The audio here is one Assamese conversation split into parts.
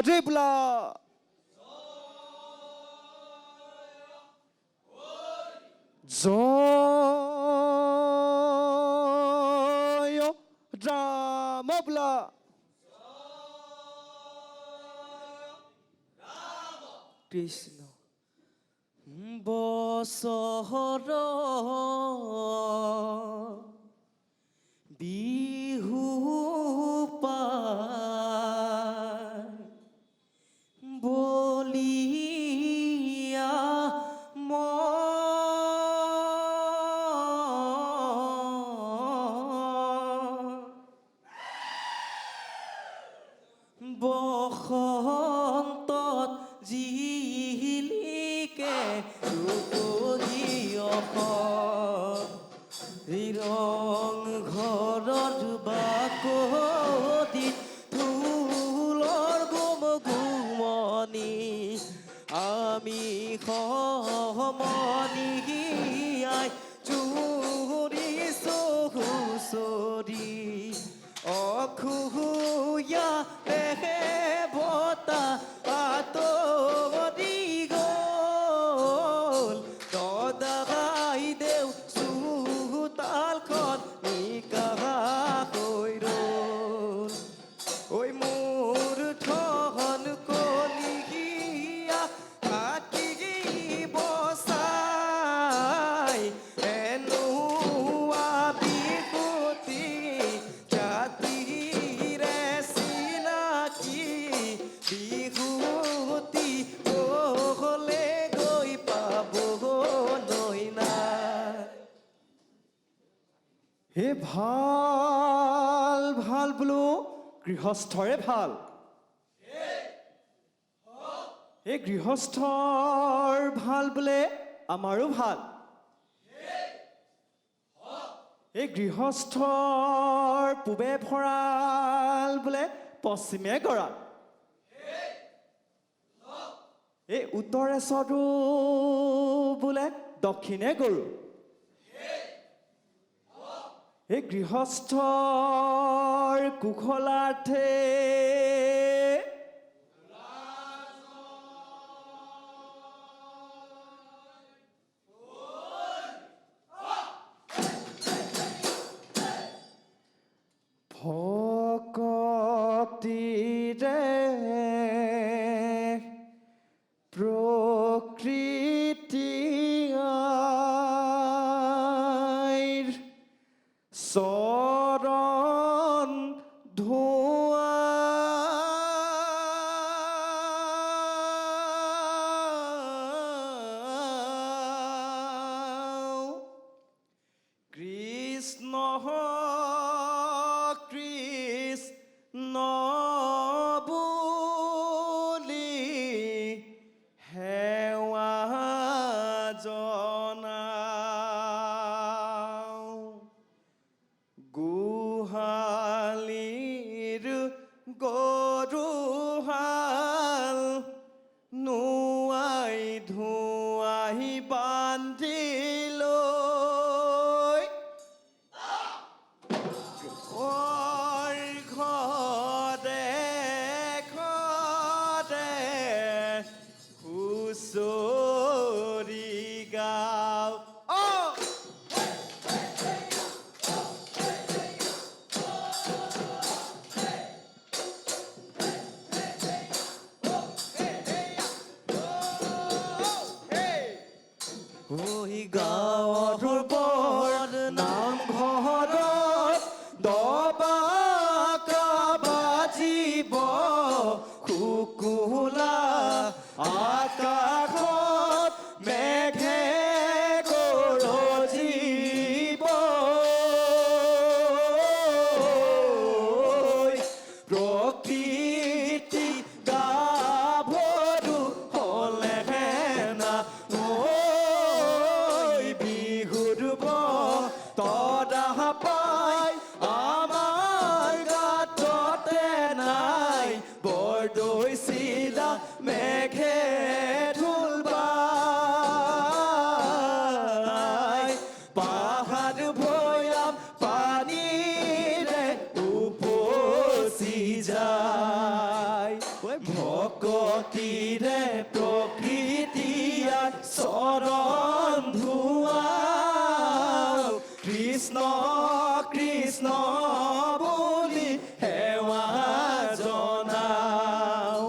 ৰেবলা জয় ৰামবলা কৃষ্ণ বছৰ বিহু পায় বলিয়া বসন্তত জিলিকে ৰং ঘৰৰ বাকলিত ফুলৰ গুম গুমনি আমি সমনিয়াই চুৰিছো হুঁচৰি অখুয়া বতা আতৰি গ'ল দদাই দেউ চোতালখন নিকাহা হৈ ৰ'ল ঐ মোৰ ঠন কলিয়া থাকি বচাই এনুৱা বিকুতি জাতিৰে চিনাকি বিহুতি হ'লে গৈ পাবলৈ নাই হে ভাল ভাল বোলো গৃহস্থৰে ভাল হে গৃহস্থৰ ভাল বোলে আমাৰো ভাল এই গৃহস্থৰ পূবে ভঁৰাল বোলে পশ্চিমে গৰাল এই উত্তৰে চৰু বোলে দক্ষিণে গৰু এই গৃহস্থৰ কুশলাৰ্থে ভকতিৰে প্ৰকৃতি আইৰ চৰণ ধোৱা কৃষ্ণ কৃষ্ণ বুলি সেৱা জনাও গোহালিৰ গৰুহাল নোৱাই ধুৱাই বান্ধি লৈ ঘৰে ঘৰে হুঁচৰি গাওঁ গাঁৱৰ বৰ নামঘৰত দবাকা বাজিব শুকুলা আকাশত মেঘে গৰজিব প্ৰকৃতি গাভৰু হ'লে না চৰণ ধুৱাও কৃষ্ণ কৃষ্ণ বুলি সেৱা জনাও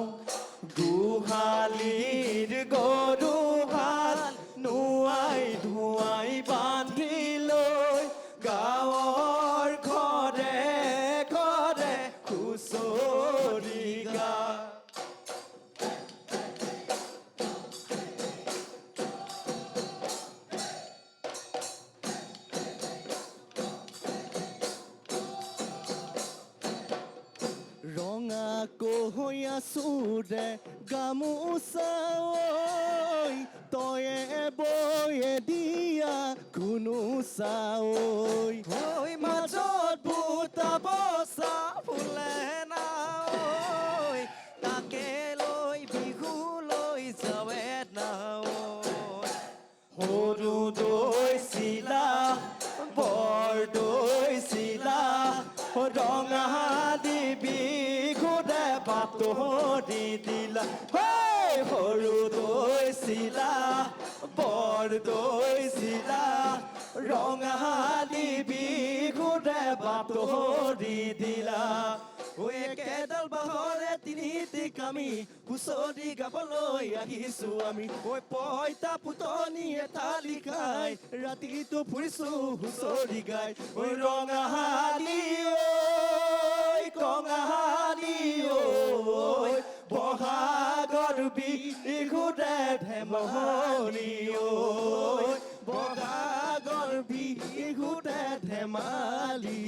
গোহালিৰ গৰুহাল নোৱাই ধুৱাই বান্ধি লৈ গাঁৱৰ ঘৰে ঘৰে হুঁচৰি গায় ৰঙা কহৈয়া চুৰে গামোচা ঐ তয়ে বয়ে দিয়া কুনুচা ঐ মাজত বুটা বচা ফুলে না ঐ তাকে লৈ বিহু লৈ যাৱে না সৰু দৈ চিলা বৰ দৈ চিলা ৰঙা দিবি ঘূৰে বাতৰি দিলা সৰু দৈ চিলা বৰ দৈ চিলা ৰঙা দিবি ঘূৰে বাতৰি দিলা একেডাল বাঁহৰে তিনিটি কামি হুঁচৰি গাবলৈ আহিছো আমি পইতা ফুটনিয়ে থালি খাই ৰাতিটো ফুৰিছো হুঁচৰি গাই ৰঙাহালি কঙাহালি বহাগৰ বিহুৰে ধেমালি বহাগৰ বিহুৰে ধেমালি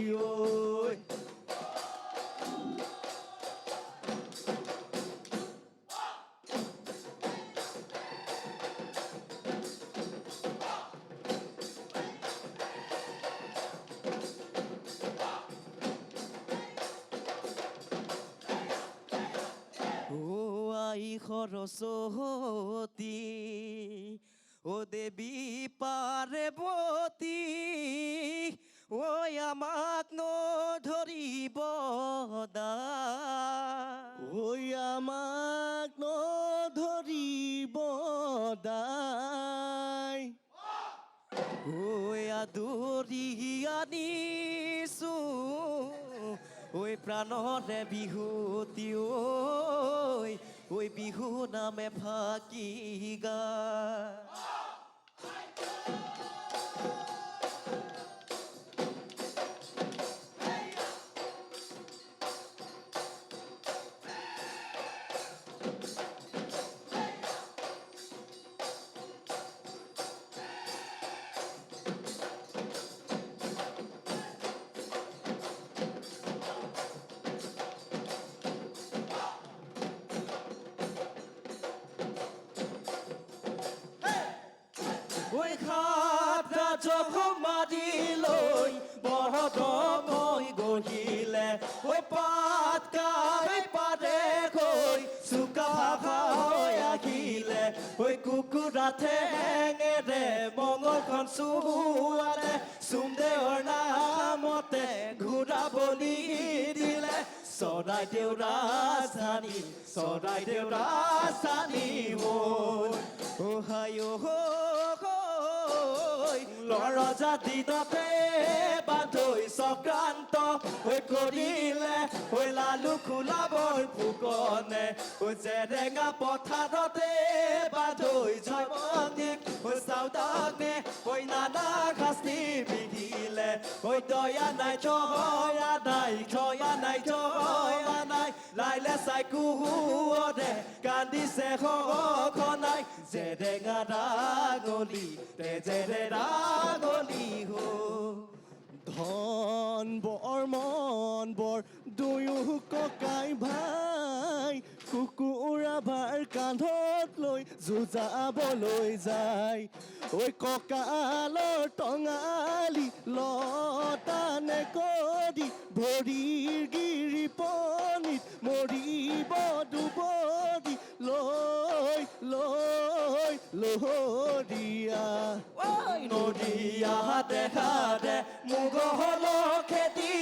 আই সৰস্বতী ও দেৱী পাৰ্বতী ঐ আমাক নধৰিব ঐ আমাক নধৰিব দাই ঐ আদৰি আনিছো ঐ প্ৰাণৰে বিহুতি ঐ বিহু নামে ফাকি গা ঐ খাত ৰাজক মাৰি লৈ বৰদকৈ গঢ়িলে ঐ পাত কাই পাৰে গৈ চুকা ভাষাই আহিলে ঐ কুকুৰা ঠেঙেৰে মঙলখন চুৱালে চুমদেৱৰ নামতে ঘোঁৰা বলি দিলে চৰাইদেউ ৰাজধানী হ'ল লৰজা দিনতে বান্ধৈ চক্ৰান্ত কৰিলে লালু খোলাবৰ ফুকনে জেৰেঙা পথাৰতে বান্ধৈ জয়মতীক চাউদানে নানা শাস্তি বিধিলে দয়া নাই জয়া নাই জয়া নাই জয়া নাই লাইলে চাই কুহুৱৰে কান্দিছে খনাই জেৰেঙা ৰাগলি তেজেৰে ৰাগলি ধন বৰ মন বৰ দুয়ো ককাই ভাই কুকুৰা ভাৰ কান্ধত লৈ যুঁজাবলৈ যায় ঐ কঁকালৰ টঙালি লতানে কৰি ভৰিৰ গিৰিপনিত মৰিব দুবৰি লৈ লৈ লহৰীয়া নদীয়া হাতে হাতে মুগহল খেতি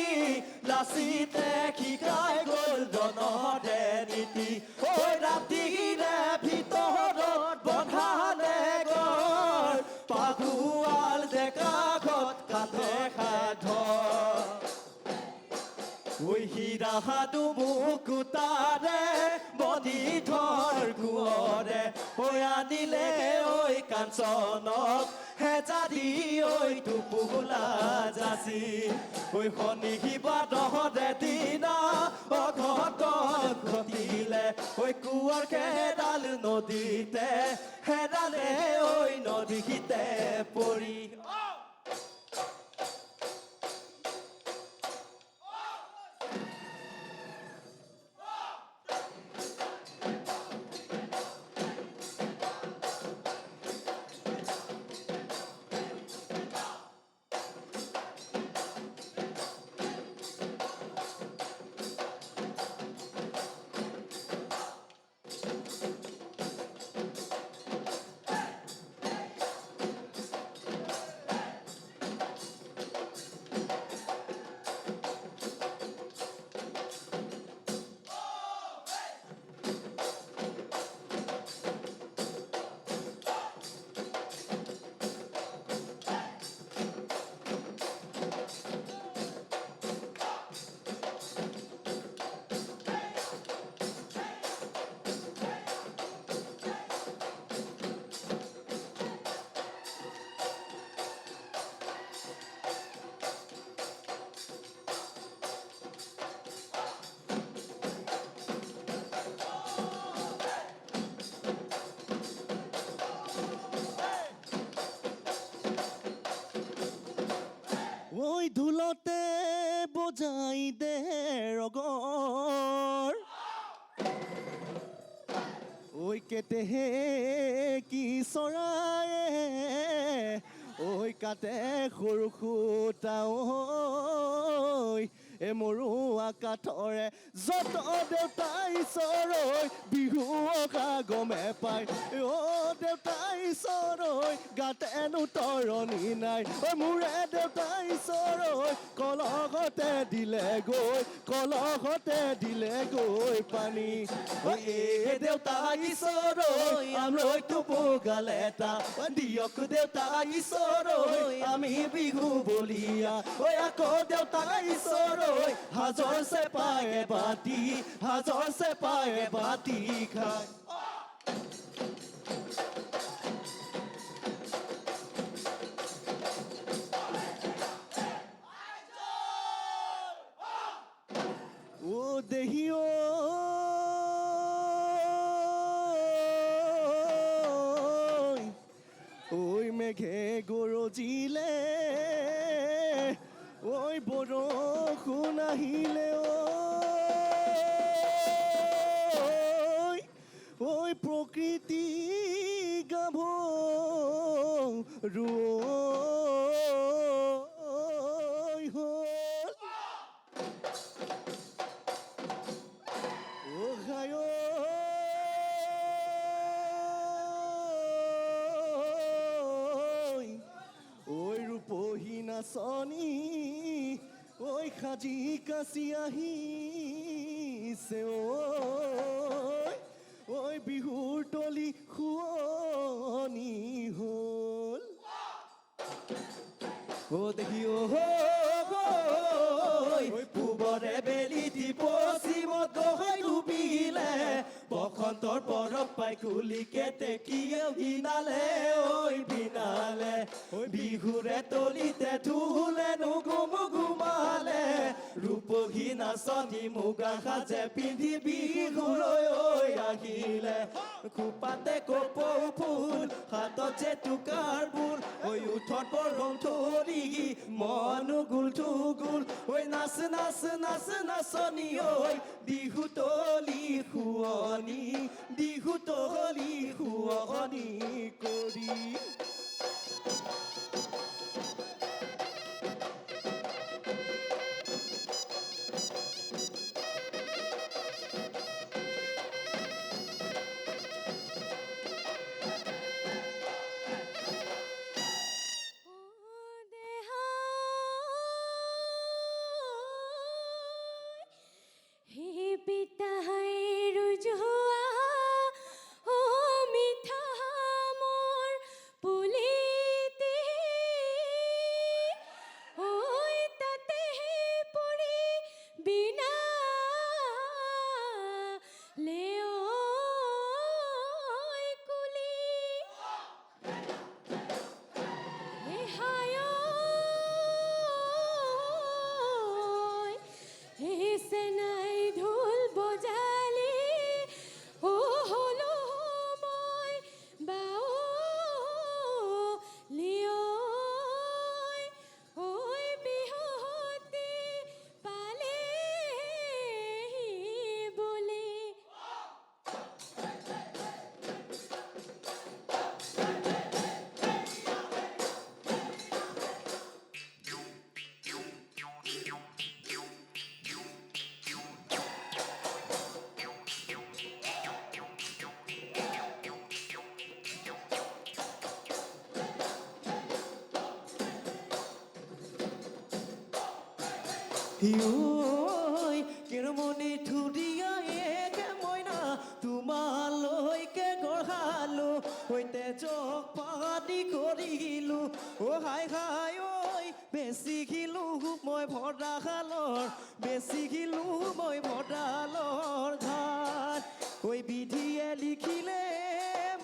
লাচিতে শিকাই গ'ল জনৰে নীতি ৰাতিৰে ভিতৰত বন্ধালে পাগুৱাল ডেকাঘত কান্ধে সাধৰ ঐ হীৰাহাটো মুকুতাৰে বনি ধৰ কোঁৱৰে ঐ আনিলে ঐ কাঞ্চনক হেজাদি ঐ টোপোলা যাচি ঐ শনি শিৱাদহৰে দিনা অঘটন ঘটিলে ঐ কোঁৱৰ খেদাল নদীতে হেৰালে ঐ নদীতে পৰি ঐ ঢোলতে বজাই দে ৰগৰ ঐ কেতেহে কি চৰায়ে ঐ কাটে সৰু সূতা ঐ মৰুৱা কাঠৰে যত দেউতাই চৰৈ বিহু অহা গমে পাই দেউতাই চৰৈ গাতেনো তৰণি নাই মোৰে দেউতাই চৰৈ কলহতে দিলে গৈ পানী এ দেউতাই চৰৈ আমলৈতো পগালে এটা দিয়ক দেউতাই চৰৈ আমি বিহু বলিয়া আকৌ দেউতাই চৰৈ হাজৰ চেপায়ে বাতি খায় ও দেহিও ঐ মেঘে গৰজিলে ঐ বৰষুণ আহিলে ঐ প্ৰকৃতি গাভৰু ৰূপহী নাচনী ঐ সাজি কাচি আহিছে ঐ বিহুৰ তলি শুৱনি হ'ল দেখি পূবৰে বেলি দি পশ্চিমত গহাই ডুবিলে বসন্তৰ বৰফ পাই কুলিকে টেকিয়ে ভিনালে ভিনালে বিহুৰে তলিতে ঢোলে নুগুমালে ৰূপহী নাচনী মুগা সাজে পিন্ধি বিহুলৈ আহিলে খোপাতে কপৌ ফুল হাতত জেতুকাৰ বোল উঠত বৰং ধৰি মন গুল ঠুগুল নাচ নাচ নাচ নাচনী বিহু তলি শুৱনি কৰি হিউই কেৰমণি ধুৰিয়া একে মইনা তোমালৈকে গঢ়ালো সৈতে জগ পাতি কৰিলো হাই হাই ঐ বেচিখিলো মই ভদাশালৰ বেচিখিলো মই ভদালৰ ঘাট বিধিয়ে লিখিলে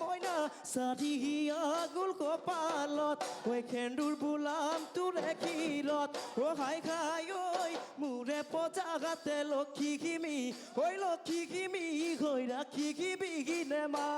মইনা চাৰিয়া গোল কপালত খেন্দুৰ বোলাম তোৰে ক্ষীৰত হাই খাই ঐ মোৰে পজাগাতে লক্ষীখিমি লক্ষীখিমি হৈ ৰাখিবি কিনে মা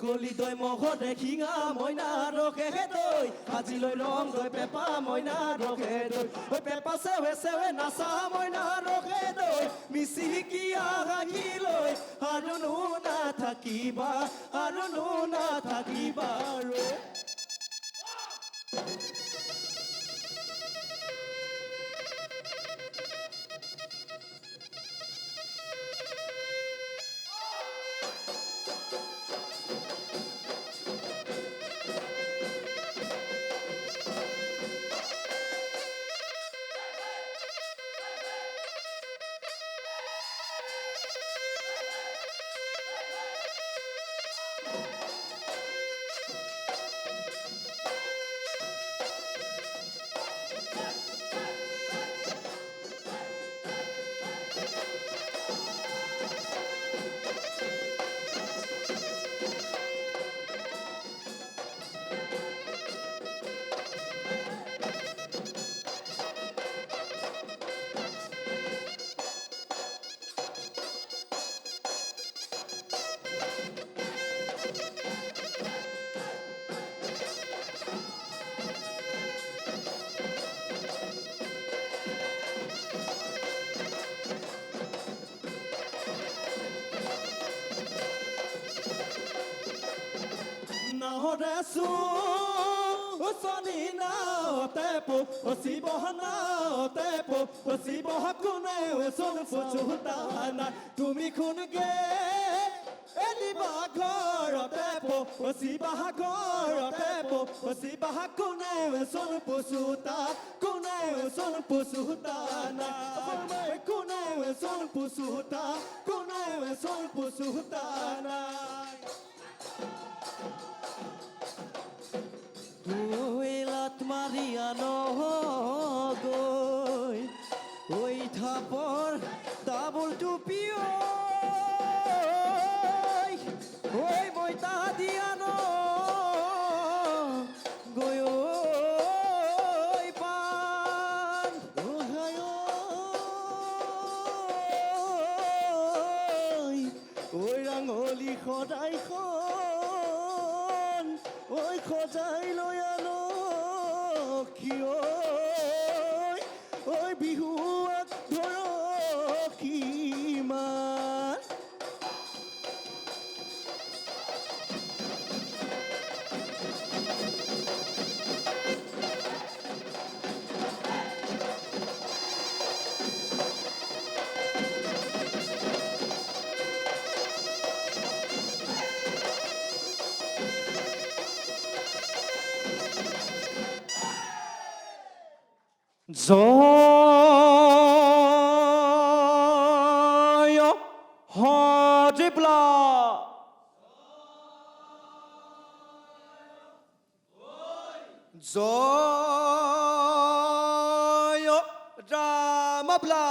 কলি দৈ মহৰে শিঙা মইনা ৰখে দৈ আজিলৈ ৰং দৈ পেপা মইনা ৰখে দৈ পেপা চেৱে চেৱে নাচা মইনা ৰখে দৈ মিচিকিয়া হাঁহি লৈ আৰু নাথাকিবা ৰে Resu Osani na tepo Osibahana tepo Osibahakune Oson Fuchutana Tumi kunge Eli Bakar tepo Osibahakar tepo Osibahakune Oson Pusuta Kune Oson Pusutana Kune Oson Pusuta Kune Oson Pusutana Lat Mariano Goy Oi Tapor Double to Pio Oi Moitadiano Goy Oi Pan Oi Rangoli Khodai Khon Oi Khodai Loyano Oi bihuak dhorokiman জয় হৰিবলা জয় ৰামবলা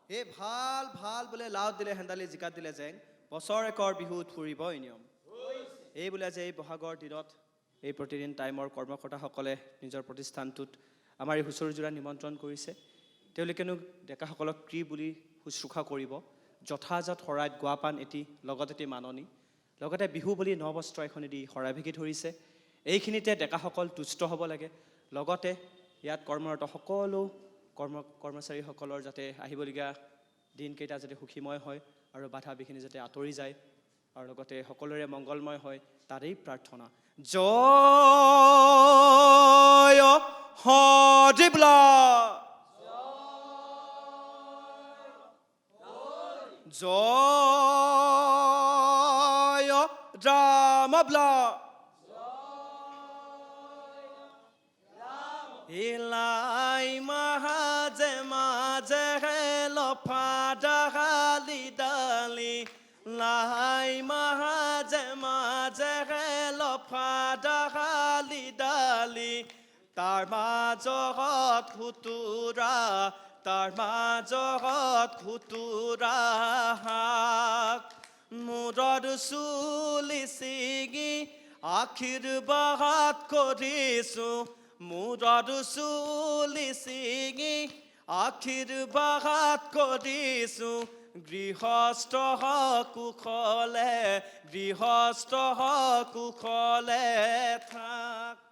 এই ভাল ভাল বোলে লাউত দিলে হেন্দালি জিকাত দিলে জেং বছৰেকৰ বিহুত ফুৰিব এই নিয়ম এই বোলে যে এই বহাগৰ দিনত এই প্ৰতিদিন টাইমৰ কৰ্মকৰ্তাসকলে নিজৰ প্ৰতিষ্ঠানটোত আমাৰ এই হুঁচৰিজোৰা নিমন্ত্ৰণ কৰিছে তেওঁলোকেনো ডেকাসকলক কি বুলি শুশ্ৰূষা কৰিব যথাযথ শৰাইত গোৱাপান এটি লগত এটি মাননি লগতে বিহু বুলি নবস্ত্ৰ এখনি দি শৰাই ভেকি ধৰিছে এইখিনিতে ডেকাসকল তুষ্ট হ'ব লাগে লগতে ইয়াত কৰ্মৰত সকলো কৰ্মচাৰীসকলৰ যাতে আহিবলগীয়া দিনকেইটা যাতে সুখীময় হয় আৰু বাধা বিঘিনি যাতে আঁতৰি যায় আৰু লগতে সকলোৰে মংগলময় হয় তাৰেই প্ৰাৰ্থনা জয় হৰিবলা জয় ৰামবলা ইলাই মাহাজে মাজে লফা ডালি ডালি লাই মাহাজে মাজে লফা ডালি ডালি তাৰ মাজত খুতুৰা তাৰ মাজত খুতুৰা মূৰৰ চুলি ছিগি আশীৰ্বাদ কৰিছোঁ মূৰৰ চুলি ছিগি আশীৰ্বাদ কৰিছোঁ গৃহস্থ কুশলে থাক